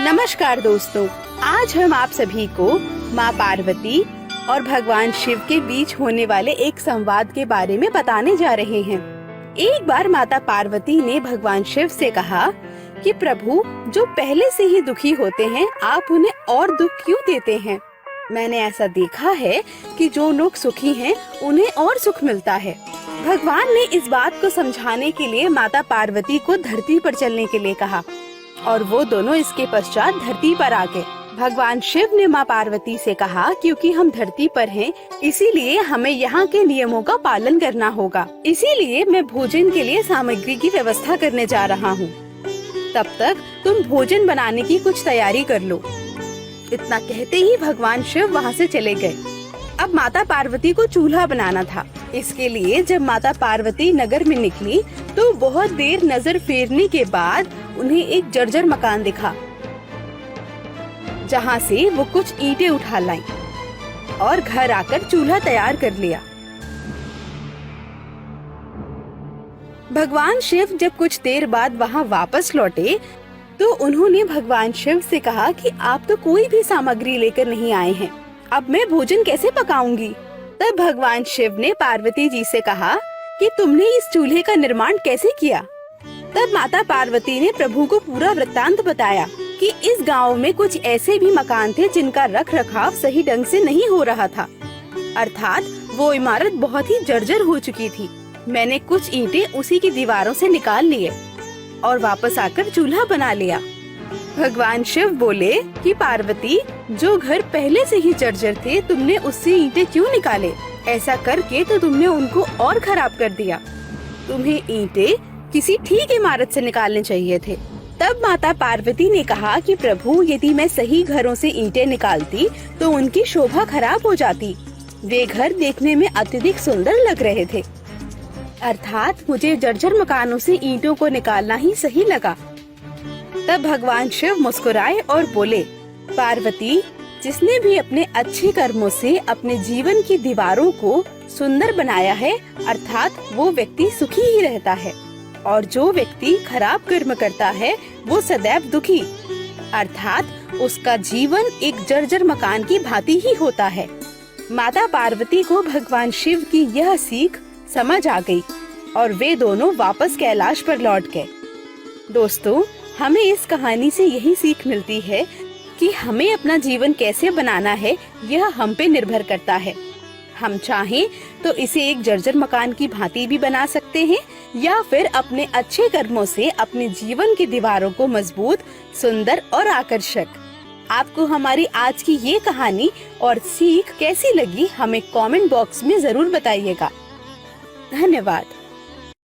नमस्कार दोस्तों, आज हम आप सभी को माँ पार्वती और भगवान शिव के बीच होने वाले एक संवाद के बारे में बताने जा रहे हैं। एक बार माता पार्वती ने भगवान शिव से कहा कि प्रभु, जो पहले से ही दुखी होते हैं, आप उन्हें और दुख क्यों देते हैं? मैंने ऐसा देखा है कि जो लोग सुखी हैं, उन्हें और सुख मिलता है। भगवान ने इस बात को समझाने के लिए माता पार्वती को धरती पर चलने के लिए कहा और वो दोनों इसके पश्चात धरती पर आ गए। भगवान शिव ने माँ पार्वती से कहा, क्योंकि हम धरती पर हैं, इसीलिए हमें यहाँ के नियमों का पालन करना होगा। इसीलिए मैं भोजन के लिए सामग्री की व्यवस्था करने जा रहा हूँ। तब तक तुम भोजन बनाने की कुछ तैयारी कर लो। इतना कहते ही भगवान शिव वहाँ से चले गए। अब माता पार्वती को चूल्हा बनाना था। इसके लिए जब माता पार्वती नगर में निकली तो बहुत देर नजर फेरने के बाद उन्हें एक जर्जर मकान दिखा, जहाँ से वो कुछ ईंटें उठा लाई और घर आकर चूल्हा तैयार कर लिया। भगवान शिव जब कुछ देर बाद वहाँ वापस लौटे तो उन्होंने भगवान शिव से कहा कि आप तो कोई भी सामग्री लेकर नहीं आए हैं, अब मैं भोजन कैसे पकाऊंगी? तब भगवान शिव ने पार्वती जी से कहा कि तुमने इस चूल्हे का निर्माण कैसे किया? तब माता पार्वती ने प्रभु को पूरा वृत्तांत बताया कि इस गांव में कुछ ऐसे भी मकान थे जिनका रख रखाव सही ढंग से नहीं हो रहा था, अर्थात वो इमारत बहुत ही जर्जर हो चुकी थी। मैंने कुछ ईंटें उसी की दीवारों से निकाल लिए और वापस आकर चूल्हा बना लिया। भगवान शिव बोले कि पार्वती, जो घर पहले से ही जर्जर थे, तुमने उससे ईंटें क्यों निकाले? ऐसा करके तो तुमने उनको और खराब कर दिया। तुम्हें ईंटें किसी ठीक इमारत से निकालने चाहिए थे। तब माता पार्वती ने कहा कि प्रभु, यदि मैं सही घरों से ईंटें निकालती तो उनकी शोभा खराब हो जाती। वे घर देखने में अत्यधिक सुंदर लग रहे थे, अर्थात मुझे जर्जर मकानों से ईंटों को निकालना ही सही लगा। तब भगवान शिव मुस्कुराए और बोले, पार्वती, जिसने भी अपने अच्छे कर्मों से अपने जीवन की दीवारों को सुंदर बनाया है, अर्थात वो व्यक्ति सुखी ही रहता है, और जो व्यक्ति खराब कर्म करता है वो सदैव दुखी, अर्थात उसका जीवन एक जर्जर मकान की भांति ही होता है। माता पार्वती को भगवान शिव की यह सीख समझ आ गई और वे दोनों वापस कैलाश पर लौट गए। दोस्तों, हमें इस कहानी से यही सीख मिलती है कि हमें अपना जीवन कैसे बनाना है, यह हम पे निर्भर करता है। हम चाहें तो इसे एक जर्जर मकान की भांति भी बना सकते हैं, या फिर अपने अच्छे कर्मों से अपने जीवन की दीवारों को मजबूत, सुंदर और आकर्षक। आपको हमारी आज की ये कहानी और सीख कैसी लगी, हमें कमेंट बॉक्स में जरूर बताइएगा। धन्यवाद।